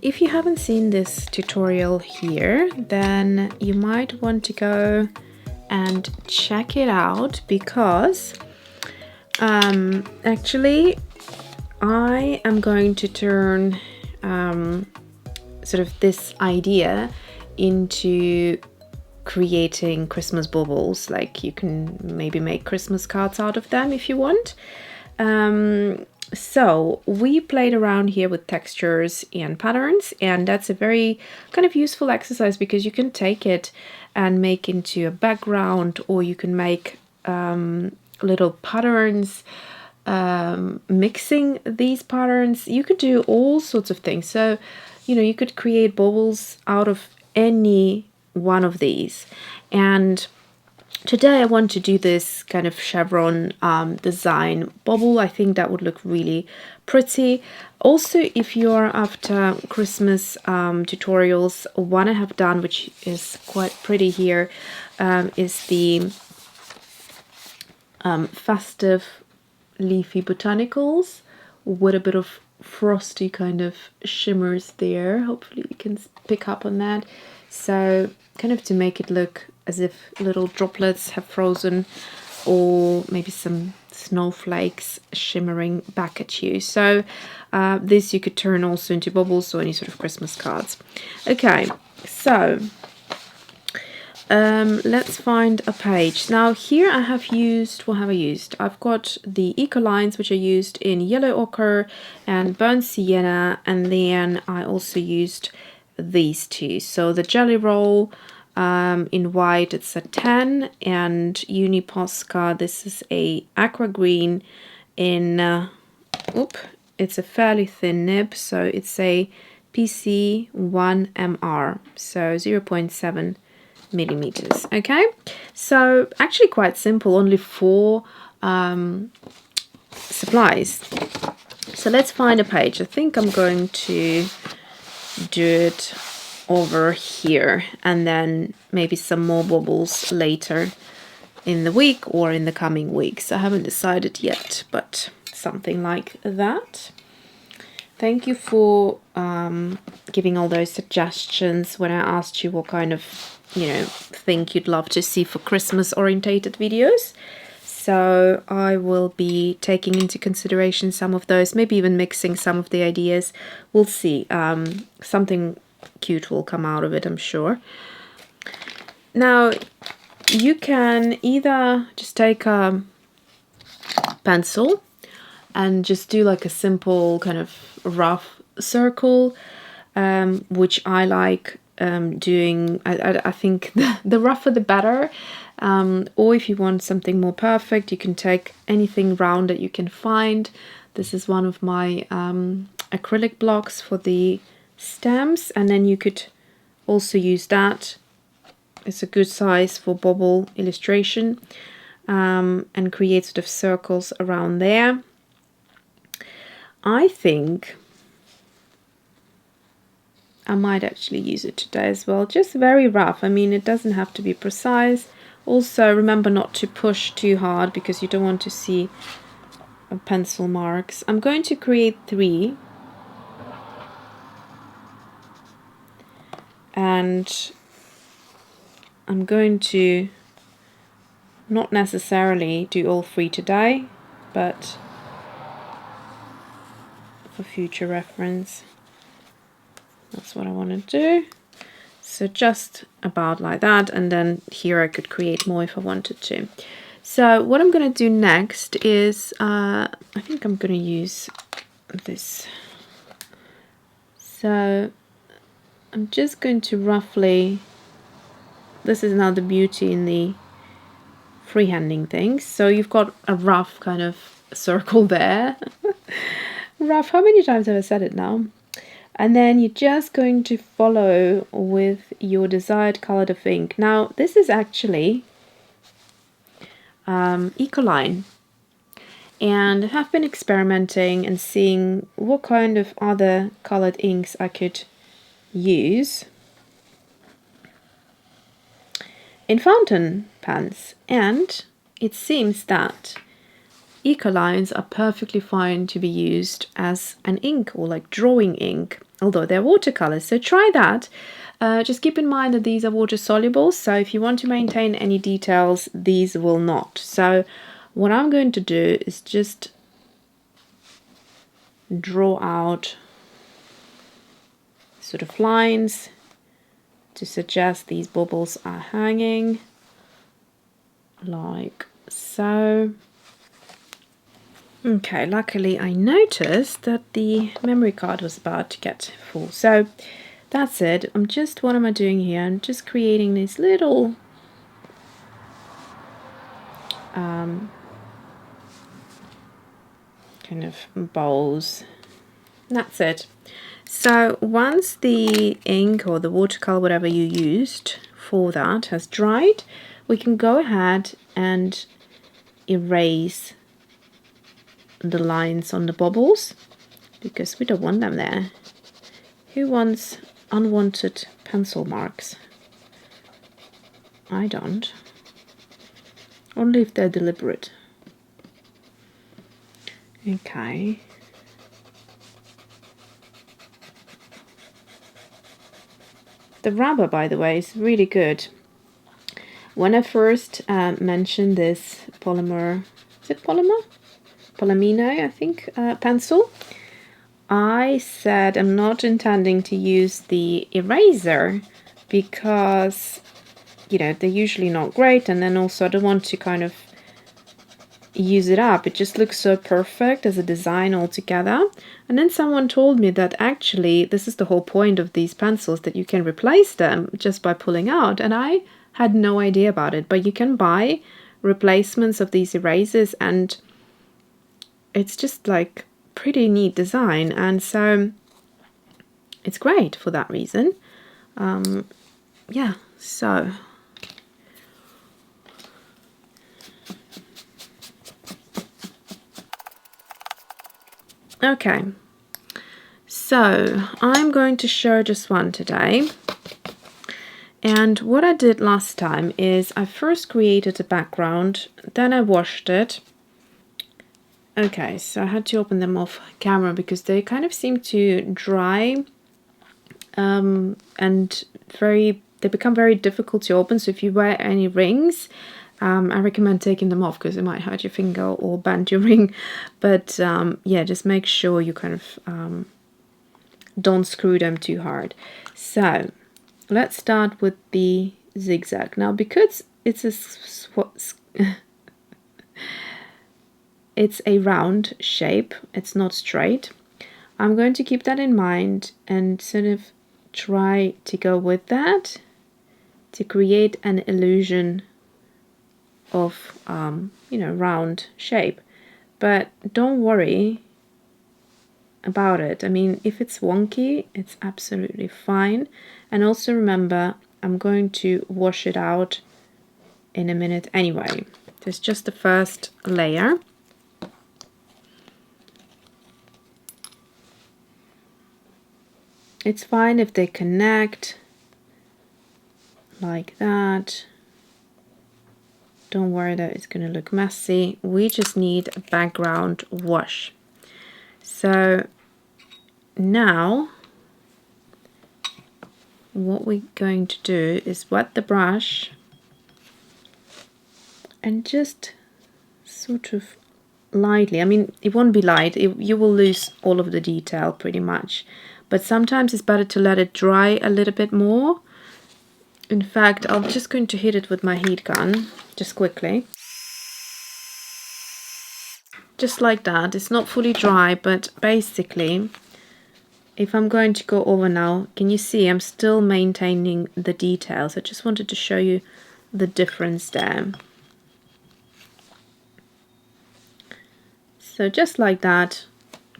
if you haven't seen this tutorial here, then you might want to go and check it out, because actually I am going to turn sort of this idea into creating Christmas baubles. Like, you can maybe make Christmas cards out of them if you want. So we played around here with textures and patterns, and that's a very kind of useful exercise, because you can take it and make into a background, or you can make little patterns, mixing these patterns. You could do all sorts of things. So, you know, you could create baubles out of any one of these. And today I want to do this kind of chevron design bauble. I think that would look really pretty. Also, if you're after Christmas tutorials, one I have done, which is quite pretty here, is the festive leafy botanicals with a bit of frosty kind of shimmers there. Hopefully you can pick up on that. So kind of to make it look as if little droplets have frozen, or maybe some snowflakes shimmering back at you. So this you could turn also into baubles or any sort of Christmas cards. Okay, so let's find a page. Now here I have used, what have I used? I've got the Ecolines, which are used in yellow ochre and burnt sienna, and then I also used these two. So the jelly roll in white, it's a 10, and Uni Posca, this is a aqua green in it's a fairly thin nib, so it's a PC1MR, so 0.7 millimeters. Okay, so actually quite simple, only 4 supplies. So let's find a page. I think I'm going to do it over here, and then maybe some more baubles later in the week or in the coming weeks. I haven't decided yet, but something like that. Thank you for giving all those suggestions when I asked you what kind of, you know, thing you'd love to see for Christmas orientated videos. So I will be taking into consideration some of those, maybe even mixing some of the ideas. We'll see. Something cute will come out of it, I'm sure. Now, you can either just take a pencil and just do like a simple kind of rough circle, which I like doing. I think the rougher the better. Or if you want something more perfect, you can take anything round that you can find. This is one of my acrylic blocks for the stamps, and then you could also use that. It's a good size for bauble illustration, and create sort of circles around there. I think I might actually use it today as well, just very rough. I mean, it doesn't have to be precise. Also, remember not to push too hard, because you don't want to see pencil marks. I'm going to create 3. And I'm going to not necessarily do all 3 today, but for future reference, that's what I want to do. So just about like that, and then here I could create more if I wanted to. So what I'm going to do next is, I think I'm going to use this. So I'm just going to roughly, this is now the beauty in the freehanding things. So you've got a rough kind of circle there. Rough, how many times have I said it now? And then you're just going to follow with your desired color of ink. Now, this is actually Ecoline. And I have been experimenting and seeing what kind of other colored inks I could use in fountain pens. And it seems that Ecolines are perfectly fine to be used as an ink, or like drawing ink. although they're watercolors. So try that. Just keep in mind that these are water soluble, so if you want to maintain any details, these will not. So what I'm going to do is just draw out sort of lines to suggest these bubbles are hanging like so. Okay, luckily I noticed that the memory card was about to get full. So that's it. What am I doing here? I'm just creating these little kind of bowls. That's it. So once the ink or the watercolor, whatever you used for that, has dried, we can go ahead and erase the lines on the bubbles because we don't want them there. Who wants unwanted pencil marks? I don't. Only if they're deliberate. Okay. The rubber, by the way, is really good. When I first mentioned this polymer, is it polymer? Palomino, I think, pencil, I said I'm not intending to use the eraser because, you know, they're usually not great, and then also I don't want to kind of use it up. It just looks so perfect as a design altogether. And then someone told me that actually this is the whole point of these pencils, that you can replace them just by pulling out, and I had no idea about it. But you can buy replacements of these erasers, and it's just like pretty neat design, and so it's great for that reason. Yeah, so okay, so I'm going to show just one today. And what I did last time is I first created a background, then I washed it. Okay, so I had to open them off camera because they kind of seem to dry and they become very difficult to open. So if you wear any rings, I recommend taking them off because it might hurt your finger or bend your ring. But yeah, just make sure you kind of don't screw them too hard. So let's start with the zigzag. Now, because it's it's a round shape, it's not straight, I'm going to keep that in mind and sort of try to go with that to create an illusion of you know, round shape. But don't worry about it. I mean, if it's wonky, it's absolutely fine. And also remember, I'm going to wash it out in a minute anyway. There's just the first layer. It's fine if they connect like that. Don't worry that it's going to look messy. We just need a background wash. So now what we're going to do is wet the brush and just sort of lightly, I mean, it won't be light, you will lose all of the detail pretty much, but sometimes it's better to let it dry a little bit more. In fact, I'm just going to hit it with my heat gun, just quickly. Just like that. It's not fully dry, but basically, if I'm going to go over now, can you see I'm still maintaining the details? I just wanted to show you the difference there. So just like that,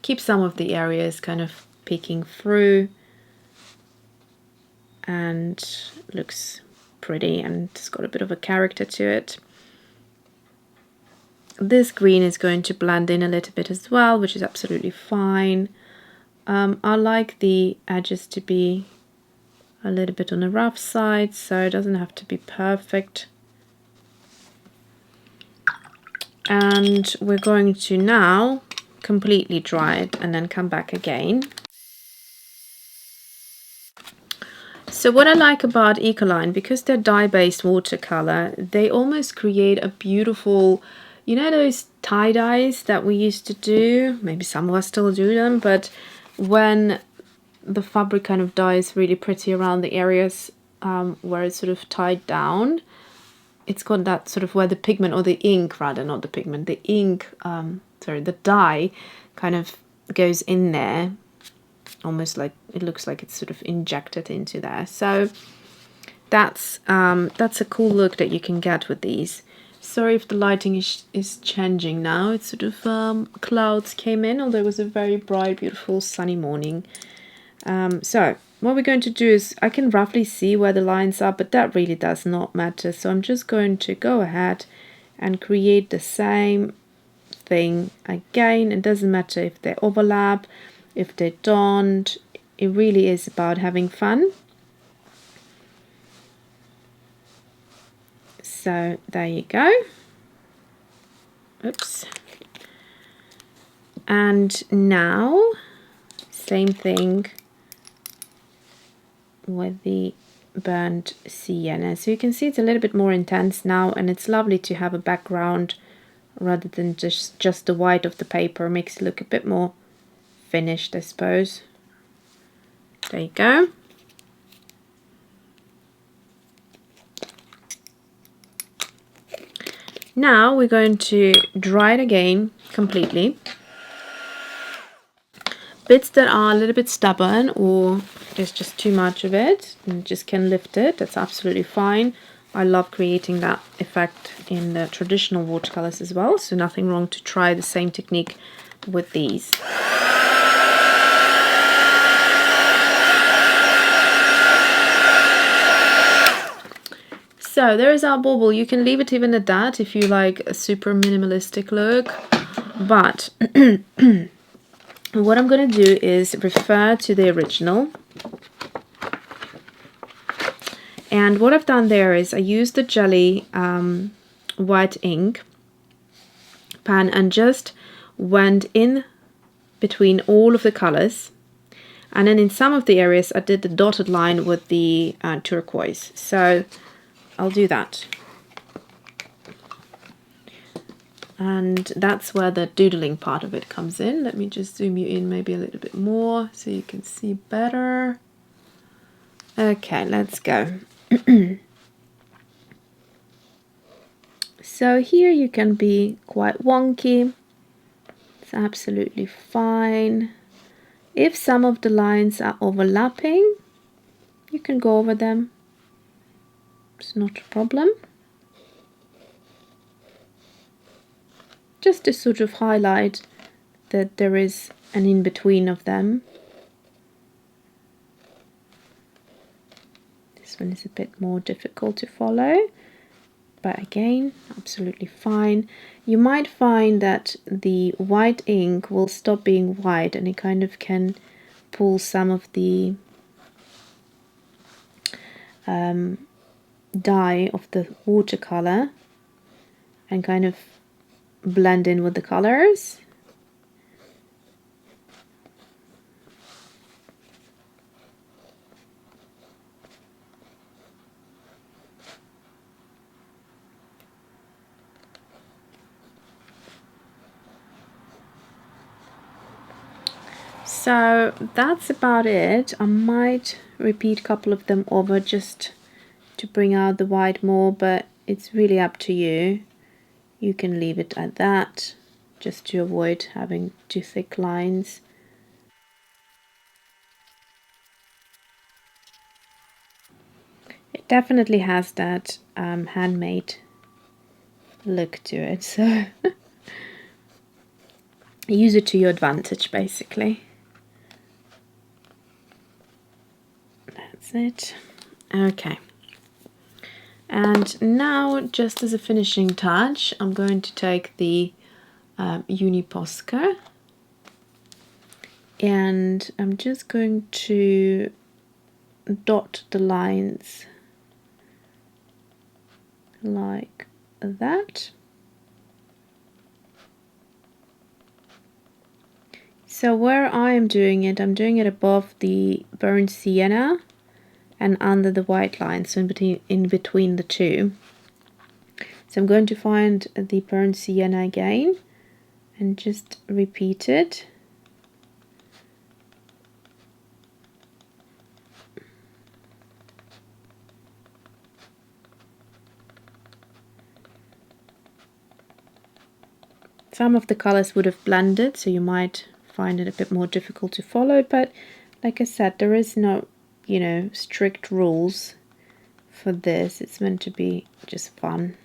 keep some of the areas kind of peeking through, and looks pretty, and it's got a bit of a character to it. This green is going to blend in a little bit as well, which is absolutely fine. I like the edges to be a little bit on the rough side, so it doesn't have to be perfect. And we're going to now completely dry it and then come back again. So what I like about Ecoline, because they're dye-based watercolor, they almost create a beautiful, you know, those tie-dyes that we used to do? Maybe some of us still do them, but when the fabric kind of dyes really pretty around the areas where it's sort of tied down, it's got that sort of where the pigment, or the ink rather, not the pigment, the ink, sorry, the dye kind of goes in there, almost like it looks like it's sort of injected into there. So that's a cool look that you can get with these. Sorry if the lighting is changing now. It's sort of clouds came in, although it was a very bright, beautiful, sunny morning. So what we're going to do is, I can roughly see where the lines are, but that really does not matter. So I'm just going to go ahead and create the same thing again. It doesn't matter if they overlap, if they don't. It really is about having fun. So there you go. Oops. And now same thing with the burnt sienna. So you can see it's a little bit more intense now, and it's lovely to have a background rather than just the white of the paper. Makes it look a bit more finished, I suppose. There you go. Now we're going to dry it again completely. Bits that are a little bit stubborn, or there's just too much of it and just can lift it, that's absolutely fine. I love creating that effect in the traditional watercolors as well, so nothing wrong to try the same technique with these. So there is our bauble. You can leave it even at that if you like a super minimalistic look, but what I'm going to do is refer to the original. And what I've done there is I used the jelly white ink pen and just went in between all of the colors. And then in some of the areas I did the dotted line with the turquoise. So I'll do that. And that's where the doodling part of it comes in. Let me just zoom you in maybe a little bit more so you can see better. Okay, let's go. So here you can be quite wonky. It's absolutely fine. If some of the lines are overlapping, you can go over them. It's not a problem. Just to sort of highlight that there is an in-between of them. This one is a bit more difficult to follow, but again, absolutely fine. You might find that the white ink will stop being white and it kind of can pull some of the dye of the watercolor and kind of blend in with the colors. So that's about it. I might repeat a couple of them over just to bring out the white more, but it's really up to you. You can leave it at that just to avoid having too thick lines. It definitely has that handmade look to it, so use it to your advantage basically. That's it. Okay. And now, just as a finishing touch, I'm going to take the Uni Posca and I'm just going to dot the lines like that. So where I am doing it, I'm doing it above the burnt sienna and under the white line, so in between the two. So I'm going to find the burnt sienna again and just repeat it. Some of the colors would have blended, so you might find it a bit more difficult to follow, but like I said, there is no, you know, strict rules for this. It's meant to be just fun.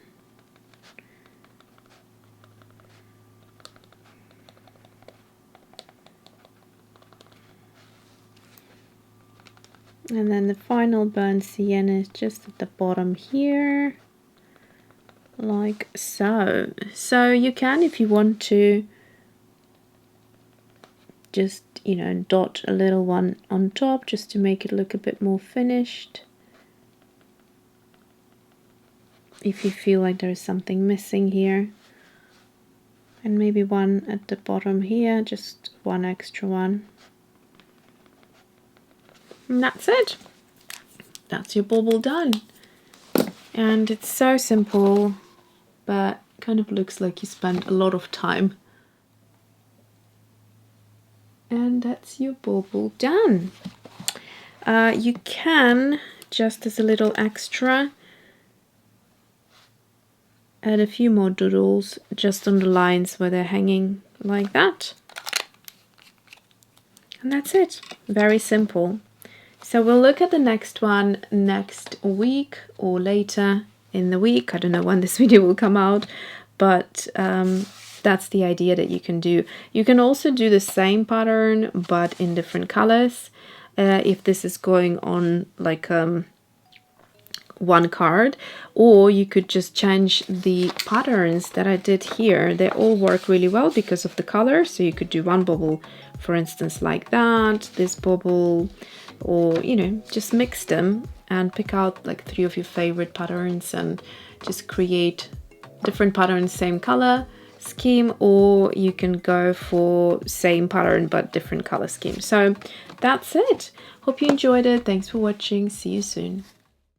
And then the final burnt sienna is just at the bottom here, like so. So you can, if you want to, just, you know, dot a little one on top just to make it look a bit more finished. If you feel like there's something missing here. And maybe one at the bottom here, just one extra one. And that's it. That's your bauble done. And it's so simple, but kind of looks like you spent a lot of time. And that's your bauble done. You can, just as a little extra, add a few more doodles just on the lines where they're hanging like that. And that's it. Very simple. So we'll look at the next one next week or later in the week. I don't know when this video will come out, but that's the idea that you can do. You can also do the same pattern but in different colors. If this is going on like one card, or you could just change the patterns that I did here. They all work really well because of the color. So you could do one bubble, for instance, like that, this bubble, or, you know, just mix them and pick out like 3 of your favorite patterns and just create different patterns, same color scheme, or you can go for same pattern but different color scheme. So that's it. Hope you enjoyed it. Thanks for watching. See you soon.